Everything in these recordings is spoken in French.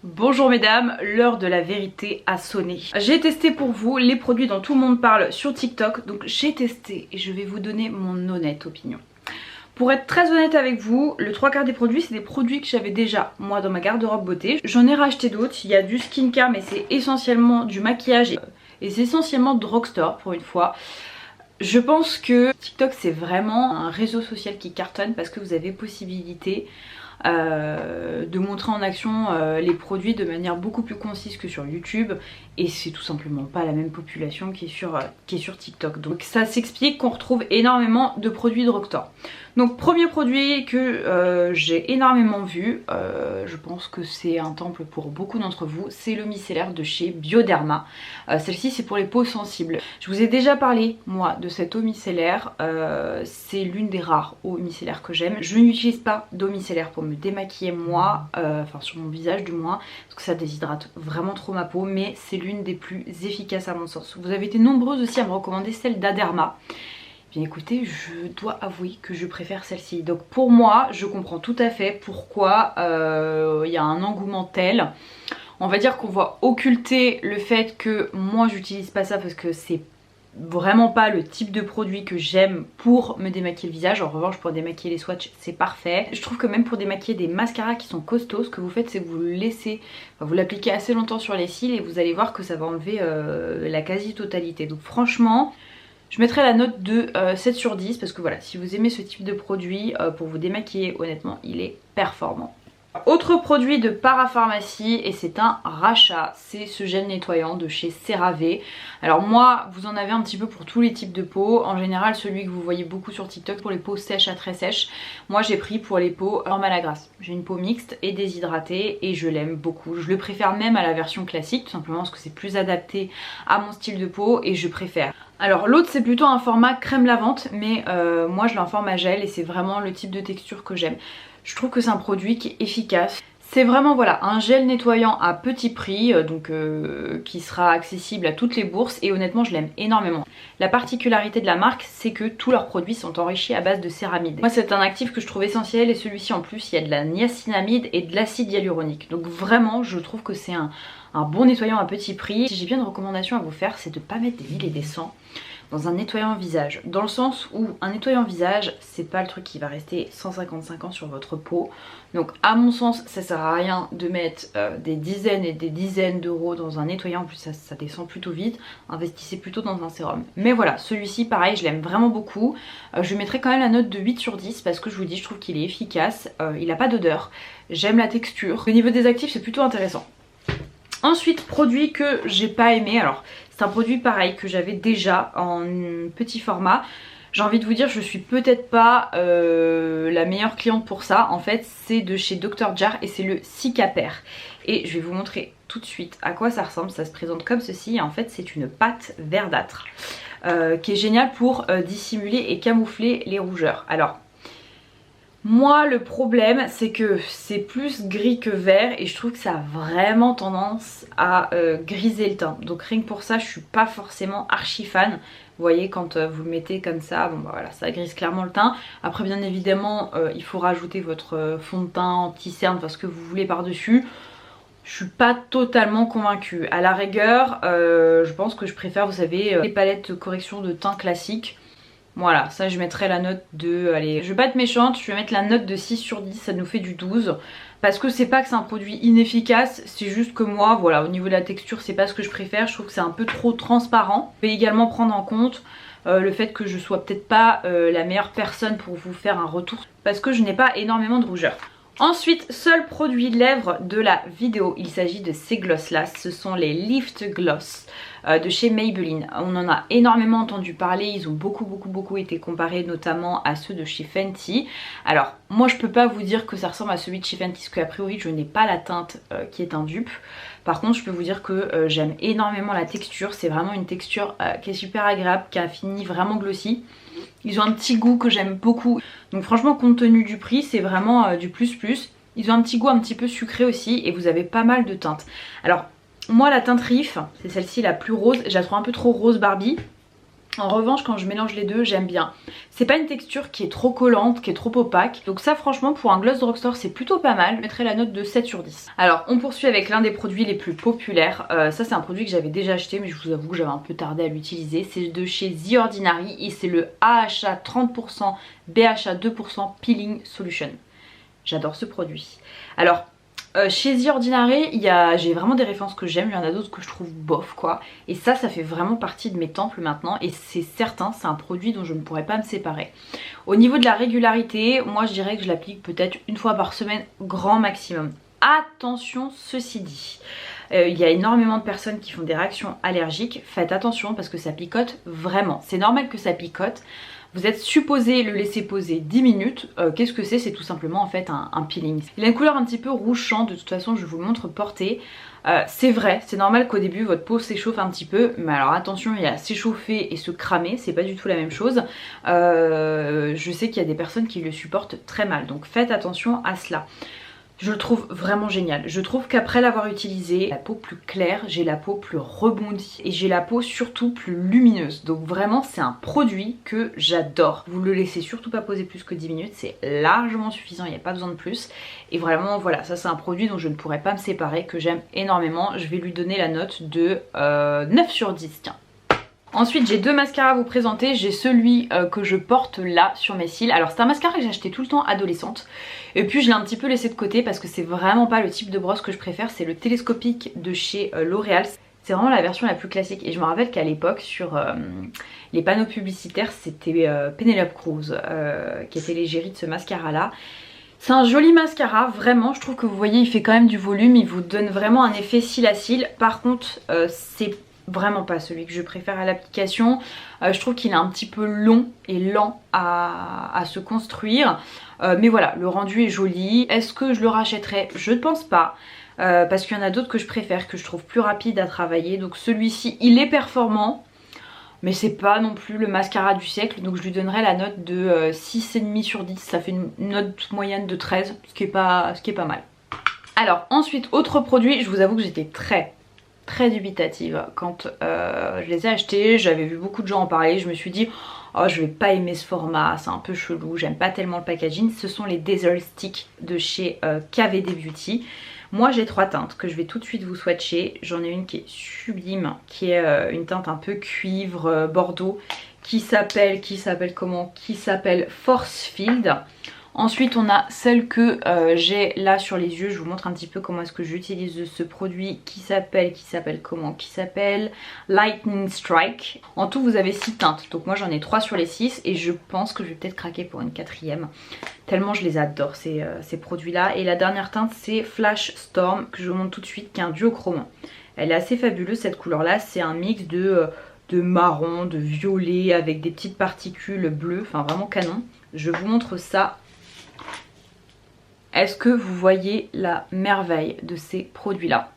Bonjour mesdames, l'heure de la vérité a sonné. J'ai testé pour vous les produits dont tout le monde parle sur TikTok, donc j'ai testé et je vais vous donner mon honnête opinion. Pour être très honnête avec vous, le 3/4 des produits c'est des produits que j'avais déjà moi dans ma garde-robe beauté. J'en ai racheté d'autres, il y a du skincare mais c'est essentiellement du maquillage et c'est essentiellement drugstore pour une fois. Je pense que TikTok c'est vraiment un réseau social qui cartonne parce que vous avez possibilité de montrer en action les produits de manière beaucoup plus concise que sur YouTube, et c'est tout simplement pas la même population qui est sur TikTok, donc ça s'explique qu'on retrouve énormément de produits drugstore. Donc premier produit que j'ai énormément vu, je pense que c'est un temple pour beaucoup d'entre vous, c'est le micellaire de chez Bioderma. Celle-ci c'est pour les peaux sensibles. Je vous ai déjà parlé moi de cette eau micellaire, c'est l'une des rares eaux micellaires que j'aime. Je n'utilise pas d'eau micellaire pour me démaquiller moi, enfin sur mon visage du moins, parce que ça déshydrate vraiment trop ma peau, mais c'est l'une des plus efficaces à mon sens. Vous avez été nombreuses aussi à me recommander celle d'Aderma. Bien écoutez, je dois avouer que je préfère celle-ci. Donc pour moi, je comprends tout à fait pourquoi il y a un engouement tel. On va dire qu'on va occulter le fait que moi j'utilise pas ça parce que c'est vraiment pas le type de produit que j'aime pour me démaquiller le visage. En revanche, pour démaquiller les swatchs c'est parfait. Je trouve que même pour démaquiller des mascaras qui sont costauds, ce que vous faites c'est que vous le laissez, enfin, vous l'appliquez assez longtemps sur les cils et vous allez voir que ça va enlever la quasi totalité. Donc franchement je mettrai la note de 7 sur 10 parce que voilà, si vous aimez ce type de produit pour vous démaquiller, honnêtement il est performant. Autre produit de parapharmacie, et c'est un rachat, c'est ce gel nettoyant de chez CeraVe. Alors moi, vous en avez un petit peu pour tous les types de peau. En général, celui que vous voyez beaucoup sur TikTok pour les peaux sèches à très sèches. Moi j'ai pris pour les peaux normales à grasse. J'ai une peau mixte et déshydratée et je l'aime beaucoup. Je le préfère même à la version classique, tout simplement parce que c'est plus adapté à mon style de peau et je préfère. Alors l'autre c'est plutôt un format crème lavante, mais moi je l'ai en format gel et c'est vraiment le type de texture que j'aime. Je trouve que c'est un produit qui est efficace. C'est vraiment voilà un gel nettoyant à petit prix, donc qui sera accessible à toutes les bourses et honnêtement je l'aime énormément. La particularité de la marque c'est que tous leurs produits sont enrichis à base de céramide. Moi c'est un actif que je trouve essentiel et celui-ci en plus il y a de la niacinamide et de l'acide hyaluronique. Donc vraiment je trouve que c'est un bon nettoyant à petit prix. Si j'ai bien une recommandation à vous faire c'est de ne pas mettre des 1000 et des 100 dans un nettoyant visage, dans le sens où un nettoyant visage c'est pas le truc qui va rester 155 ans sur votre peau, donc à mon sens ça sert à rien de mettre des dizaines et des dizaines d'euros dans un nettoyant, en plus ça descend plutôt vite, investissez plutôt dans un sérum. Mais voilà, celui-ci pareil je l'aime vraiment beaucoup, je lui mettrai quand même la note de 8 sur 10 parce que je vous dis je trouve qu'il est efficace, il a pas d'odeur, j'aime la texture, au niveau des actifs c'est plutôt intéressant. Ensuite, produit que j'ai pas aimé, alors c'est un produit pareil que j'avais déjà en petit format. J'ai envie de vous dire, je suis peut-être pas la meilleure cliente pour ça. En fait, c'est de chez Dr. Jar et c'est le Cicapair. Et je vais vous montrer tout de suite à quoi ça ressemble. Ça se présente comme ceci et en fait c'est une pâte verdâtre qui est géniale pour dissimuler et camoufler les rougeurs. Alors moi le problème c'est que c'est plus gris que vert et je trouve que ça a vraiment tendance à griser le teint. Donc rien que pour ça je suis pas forcément archi fan. Vous voyez quand vous le mettez comme ça, bon bah voilà ça grise clairement le teint. Après bien évidemment il faut rajouter votre fond de teint anti-cerne, enfin ce que vous voulez par dessus. Je suis pas totalement convaincue. À la rigueur je pense que je préfère, vous savez, les palettes correction de teint classiques. Voilà, ça je mettrai la note de, allez, je vais pas être méchante, je vais mettre la note de 6 sur 10, ça nous fait du 12. Parce que c'est pas que c'est un produit inefficace, c'est juste que moi, voilà, au niveau de la texture, c'est pas ce que je préfère, je trouve que c'est un peu trop transparent. Je vais également prendre en compte le fait que je sois peut-être pas la meilleure personne pour vous faire un retour, parce que je n'ai pas énormément de rougeur. Ensuite, seul produit lèvres de la vidéo, il s'agit de ces gloss là, ce sont les Lift Gloss de chez Maybelline. On en a énormément entendu parler, ils ont beaucoup été comparés notamment à ceux de chez Fenty. Alors moi je peux pas vous dire que ça ressemble à celui de chez Fenty parce qu'a priori je n'ai pas la teinte qui est un dupe. Par contre je peux vous dire que j'aime énormément la texture, c'est vraiment une texture qui est super agréable, qui a fini vraiment glossy. Ils ont un petit goût que j'aime beaucoup, donc franchement compte tenu du prix c'est vraiment du plus. Ils ont un petit goût un petit peu sucré aussi et vous avez pas mal de teintes. Alors moi la teinte Riff, c'est celle-ci la plus rose, je la trouve un peu trop rose Barbie. En revanche quand je mélange les deux j'aime bien. C'est pas une texture qui est trop collante, qui est trop opaque. Donc ça franchement pour un gloss drugstore c'est plutôt pas mal. Je mettrai la note de 7 sur 10. Alors on poursuit avec l'un des produits les plus populaires. Ça c'est un produit que j'avais déjà acheté mais je vous avoue que j'avais un peu tardé à l'utiliser. C'est de chez The Ordinary et c'est le AHA 30% BHA 2% Peeling Solution. J'adore ce produit. Alors chez The Ordinary, j'ai vraiment des références que j'aime, il y en a d'autres que je trouve bof quoi. Et ça fait vraiment partie de mes temples maintenant et c'est certain, c'est un produit dont je ne pourrais pas me séparer. Au niveau de la régularité, moi je dirais que je l'applique peut-être une fois par semaine, grand maximum. Attention, ceci dit, il y a énormément de personnes qui font des réactions allergiques, faites attention parce que ça picote vraiment. C'est normal que ça picote. Vous êtes supposé le laisser poser 10 minutes. Qu'est-ce que c'est? C'est tout simplement en fait un peeling. Il a une couleur un petit peu rouge champ, de toute façon je vous le montre porté. C'est vrai, c'est normal qu'au début votre peau s'échauffe un petit peu, mais alors attention, il y a s'échauffer et se cramer, c'est pas du tout la même chose. Je sais qu'il y a des personnes qui le supportent très mal, donc faites attention à cela. Je le trouve vraiment génial. Je trouve qu'après l'avoir utilisé, la peau plus claire, j'ai la peau plus rebondie et j'ai la peau surtout plus lumineuse. Donc vraiment c'est un produit que j'adore. Vous le laissez surtout pas poser plus que 10 minutes, c'est largement suffisant, il n'y a pas besoin de plus. Et vraiment voilà, ça c'est un produit dont je ne pourrais pas me séparer, que j'aime énormément. Je vais lui donner la note de 9 sur 10, tiens. Ensuite j'ai deux mascaras à vous présenter. J'ai celui que je porte là sur mes cils. Alors c'est un mascara que j'ai acheté tout le temps adolescente. Et puis je l'ai un petit peu laissé de côté parce que c'est vraiment pas le type de brosse que je préfère. C'est le télescopique de chez L'Oréal. C'est vraiment la version la plus classique. Et je me rappelle qu'à l'époque sur les panneaux publicitaires c'était Penelope Cruz qui était l'égérie de ce mascara là. C'est un joli mascara, vraiment, je trouve que vous voyez il fait quand même du volume, il vous donne vraiment un effet cils à cils. Par contre c'est vraiment pas celui que je préfère à l'application. Je trouve qu'il est un petit peu long et lent à se construire. Mais voilà, le rendu est joli. Est-ce que je le rachèterai? Je ne pense pas. Parce qu'il y en a d'autres que je préfère, que je trouve plus rapide à travailler. Donc celui-ci, il est performant. Mais c'est pas non plus le mascara du siècle. Donc je lui donnerai la note de 6,5 sur 10. Ça fait une note moyenne de 13, ce qui est pas mal. Alors ensuite, autre produit, je vous avoue que j'étais très dubitative quand je les ai achetés. J'avais vu beaucoup de gens en parler, je me suis dit oh je vais pas aimer ce format, c'est un peu chelou, j'aime pas tellement le packaging. Ce sont les Desert Stick de chez KVD Beauty. Moi j'ai trois teintes que je vais tout de suite vous swatcher. J'en ai une qui est sublime, qui est une teinte un peu cuivre bordeaux, qui s'appelle comment? Qui s'appelle Force Field. Ensuite on a celle que j'ai là sur les yeux, je vous montre un petit peu comment est-ce que j'utilise ce produit qui s'appelle comment? Qui s'appelle Lightning Strike. En tout vous avez 6 teintes, donc moi j'en ai 3 sur les 6 et je pense que je vais peut-être craquer pour une 4ème. Tellement je les adore ces produits là. Et la dernière teinte c'est Flash Storm que je vous montre tout de suite, qui est un duochrome. Elle est assez fabuleuse cette couleur là, c'est un mix de marron, de violet avec des petites particules bleues, enfin vraiment canon. Je vous montre ça. Est-ce que vous voyez la merveille de ces produits-là?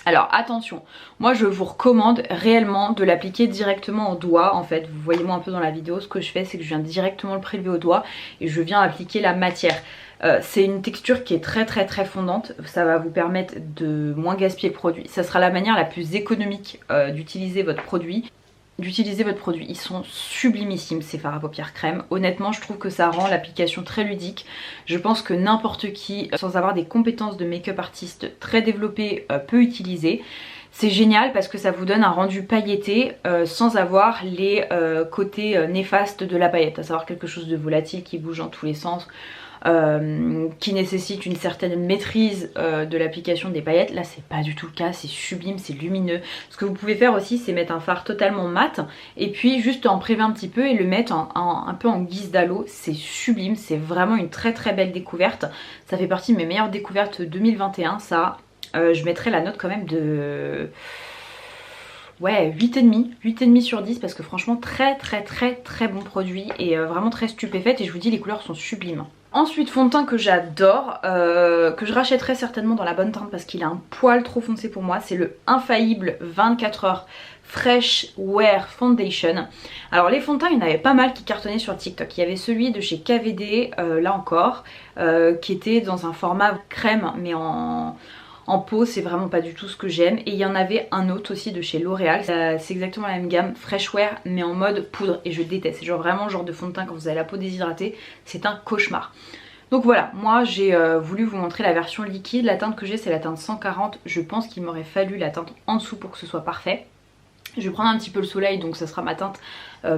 Alors attention, moi je vous recommande réellement de l'appliquer directement au doigt. En fait, vous voyez moi un peu dans la vidéo, ce que je fais c'est que je viens directement le prélever au doigt et je viens appliquer la matière. C'est une texture qui est très fondante, ça va vous permettre de moins gaspiller le produit. Ça sera la manière la plus économique d'utiliser votre produit. Ils sont sublimissimes ces fards à paupières crème. Honnêtement je trouve que ça rend l'application très ludique. Je pense que n'importe qui sans avoir des compétences de make-up artiste très développées peut utiliser. C'est génial parce que ça vous donne un rendu pailleté sans avoir les côtés néfastes de la paillette, à savoir quelque chose de volatile qui bouge dans tous les sens. Qui nécessite une certaine maîtrise de l'application des paillettes. Là c'est pas du tout le cas, c'est sublime, c'est lumineux. Ce que vous pouvez faire aussi c'est mettre un fard totalement mat et puis juste en prélever un petit peu et le mettre un peu en guise d'halo. C'est sublime, c'est vraiment une très belle découverte. Ça fait partie de mes meilleures découvertes 2021 ça. Je mettrai la note quand même de... ouais 8,5 sur 10 parce que franchement très bon produit et vraiment très stupéfaite et je vous dis les couleurs sont sublimes. Ensuite fond de teint que j'adore, que je rachèterai certainement dans la bonne teinte parce qu'il est un poil trop foncé pour moi, c'est le Infaillible 24 heures Fresh Wear Foundation. Alors les fonds de teint il y en avait pas mal qui cartonnaient sur TikTok. Il y avait celui de chez KVD là encore qui était dans un format crème mais en En pot c'est vraiment pas du tout ce que j'aime. Et il y en avait un autre aussi de chez L'Oréal, c'est exactement la même gamme, Fresh Wear mais en mode poudre, et je déteste. C'est genre vraiment le genre de fond de teint quand vous avez la peau déshydratée, c'est un cauchemar. Donc voilà, moi j'ai voulu vous montrer la version liquide. La teinte que j'ai c'est la teinte 140, je pense qu'il m'aurait fallu la teinte en dessous pour que ce soit parfait. Je vais prendre un petit peu le soleil, donc ça sera ma teinte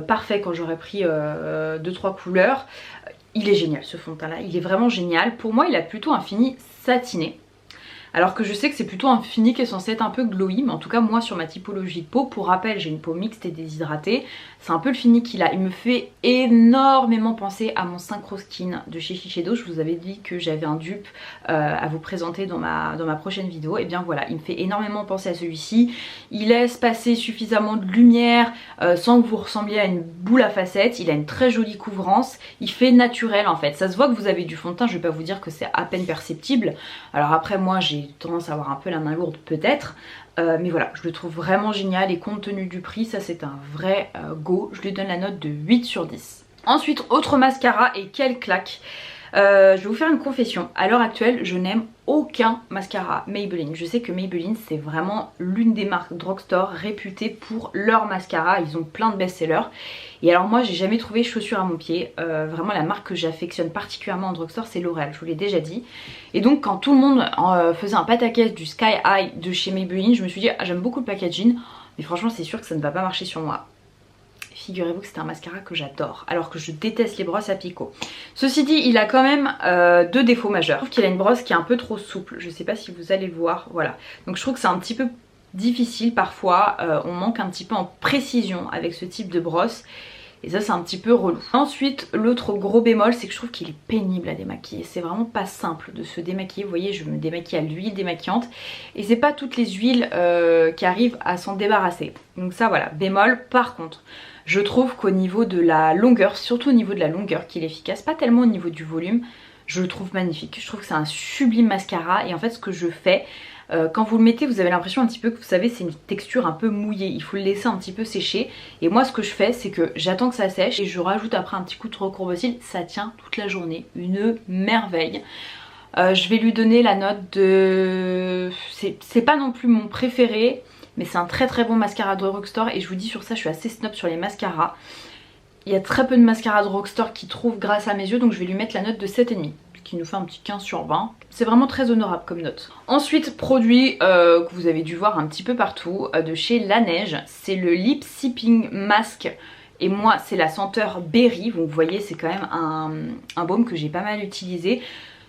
parfaite quand j'aurai pris 2-3 couleurs. Il est génial ce fond de teint là, il est vraiment génial. Pour moi il a plutôt un fini satiné. Alors que je sais que c'est plutôt un fini qui est censé être un peu glowy, mais en tout cas moi sur ma typologie de peau, pour rappel j'ai une peau mixte et déshydratée, c'est un peu le fini qu'il a. Il me fait énormément penser à mon Synchro Skin de chez Shiseido. Je vous avais dit que j'avais un dupe à vous présenter dans ma prochaine vidéo. Et bien voilà, il me fait énormément penser à celui-ci. Il laisse passer suffisamment de lumière sans que vous ressembliez à une boule à facettes. Il a une très jolie couvrance, il fait naturel en fait. Ça se voit que vous avez du fond de teint, je vais pas vous dire que c'est à peine perceptible. Alors après moi j'ai tendance à avoir un peu la main lourde peut-être, mais voilà, je le trouve vraiment génial et compte tenu du prix, ça c'est un vrai go. Je lui donne la note de 8 sur 10. Ensuite, autre mascara, et quelle claque. Je vais vous faire une confession, à l'heure actuelle je n'aime aucun mascara Maybelline. Je sais que Maybelline c'est vraiment l'une des marques drugstore réputées pour leur mascara, ils ont plein de best-sellers. Et alors moi j'ai jamais trouvé chaussure à mon pied, vraiment la marque que j'affectionne particulièrement en drugstore c'est L'Oréal, je vous l'ai déjà dit. Et donc quand tout le monde faisait un pataquès du Sky High de chez Maybelline, je me suis dit ah, j'aime beaucoup le packaging, mais franchement c'est sûr que ça ne va pas marcher sur moi. Figurez-vous que c'est un mascara que j'adore, alors que je déteste les brosses à picot. Ceci dit, il a quand même deux défauts majeurs. Je trouve qu'il a une brosse qui est un peu trop souple, je sais pas si vous allez le voir, voilà. Donc je trouve que c'est un petit peu difficile parfois, on manque un petit peu en précision avec ce type de brosse. Et ça c'est un petit peu relou. Ensuite l'autre gros bémol c'est que je trouve qu'il est pénible à démaquiller. C'est vraiment pas simple de se démaquiller. Vous voyez je me démaquille à l'huile démaquillante. Et c'est pas toutes les huiles qui arrivent à s'en débarrasser. Donc ça voilà, bémol. Par contre je trouve qu'au niveau de la longueur, surtout au niveau de la longueur qu'il est efficace, pas tellement au niveau du volume, je le trouve magnifique. Je trouve que c'est un sublime mascara. Et en fait ce que je fais, quand vous le mettez vous avez l'impression un petit peu que vous savez c'est une texture un peu mouillée, il faut le laisser un petit peu sécher. Et moi ce que je fais c'est que j'attends que ça sèche et je rajoute après un petit coup de recourbe-cils, ça tient toute la journée, une merveille. Je vais lui donner la note de... c'est pas non plus mon préféré, mais c'est un très très bon mascara de drugstore. Et je vous dis sur ça je suis assez snob sur les mascaras. Il y a très peu de mascaras de drugstore qui trouvent grâce à mes yeux, donc je vais lui mettre la note de 7,5. Qui nous fait un petit 15 sur 20. C'est vraiment très honorable comme note. Ensuite, produit que vous avez dû voir un petit peu partout, de chez Laneige, c'est le Lip Sipping Mask. Et moi, c'est la senteur Berry. Donc vous voyez, c'est quand même un baume que j'ai pas mal utilisé.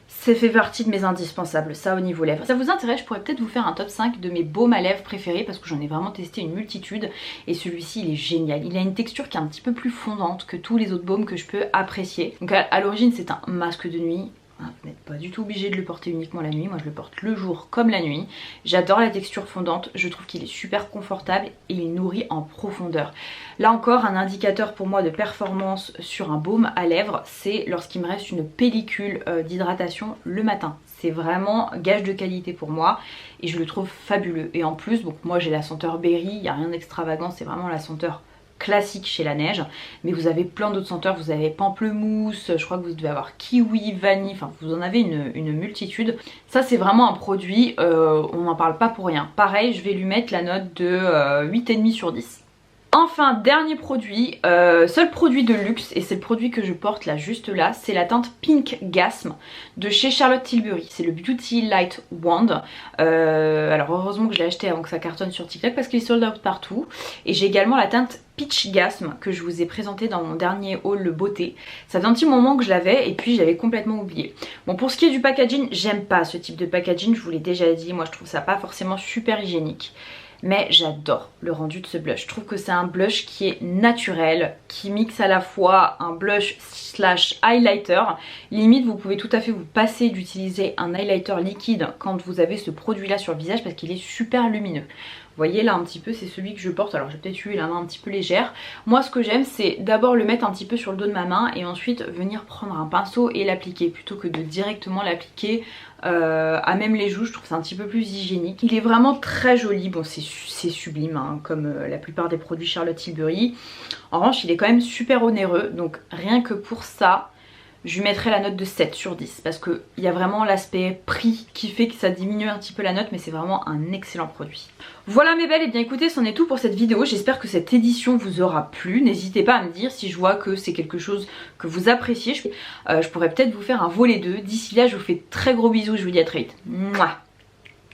Ça fait partie de mes indispensables, ça au niveau lèvres. Ça vous intéresse, je pourrais peut-être vous faire un top 5 de mes baumes à lèvres préférés parce que j'en ai vraiment testé une multitude. Et celui-ci il est génial, il a une texture qui est un petit peu plus fondante que tous les autres baumes que je peux apprécier. Donc à l'origine c'est un masque de nuit. Vous n'êtes pas du tout obligé de le porter uniquement la nuit, moi je le porte le jour comme la nuit. J'adore la texture fondante, je trouve qu'il est super confortable et il nourrit en profondeur. Là encore un indicateur pour moi de performance sur un baume à lèvres, c'est lorsqu'il me reste une pellicule d'hydratation le matin. C'est vraiment gage de qualité pour moi et je le trouve fabuleux. Et en plus, donc moi j'ai la senteur Berry, il n'y a rien d'extravagant, c'est vraiment la senteur classique chez Laneige, mais vous avez plein d'autres senteurs, vous avez pamplemousse, je crois que vous devez avoir kiwi, vanille, enfin vous en avez une multitude. Ça c'est vraiment un produit, on n'en parle pas pour rien. Pareil, je vais lui mettre la note de 8,5 sur 10. Enfin, dernier produit, seul produit de luxe, et c'est le produit que je porte là, juste là, c'est la teinte Pink Gasm de chez Charlotte Tilbury. C'est le Beauty Light Wand. Alors heureusement que je l'ai acheté avant que ça cartonne sur TikTok parce qu'il est sold out partout. Et j'ai également la teinte Peach Gasm que je vous ai présenté dans mon dernier haul le beauté. Ça fait un petit moment que je l'avais et puis j'avais complètement oublié. Bon, pour ce qui est du packaging, j'aime pas ce type de packaging, je vous l'ai déjà dit, moi je trouve ça pas forcément super hygiénique. Mais j'adore le rendu de ce blush. Je trouve que c'est un blush qui est naturel, qui mixe à la fois un blush slash highlighter. Limite, vous pouvez tout à fait vous passer d'utiliser un highlighter liquide quand vous avez ce produit là sur le visage parce qu'il est super lumineux. Vous voyez là un petit peu, c'est celui que je porte. Alors j'ai peut-être eu la main un petit peu légère. Moi ce que j'aime c'est d'abord le mettre un petit peu sur le dos de ma main et ensuite venir prendre un pinceau et l'appliquer plutôt que de directement l'appliquer à même les joues. Je trouve que c'est un petit peu plus hygiénique. Il est vraiment très joli. Bon c'est sublime hein, comme la plupart des produits Charlotte Tilbury. En revanche il est quand même super onéreux. Donc rien que pour ça je lui mettrai la note de 7 sur 10 parce qu'il y a vraiment l'aspect prix qui fait que ça diminue un petit peu la note, mais c'est vraiment un excellent produit. Voilà mes belles, et bien écoutez, c'en est tout pour cette vidéo. J'espère que cette édition vous aura plu. N'hésitez pas à me dire si je vois que c'est quelque chose que vous appréciez. Je pourrais peut-être vous faire un volet 2. D'ici là, je vous fais de très gros bisous, je vous dis à très vite. Mouah.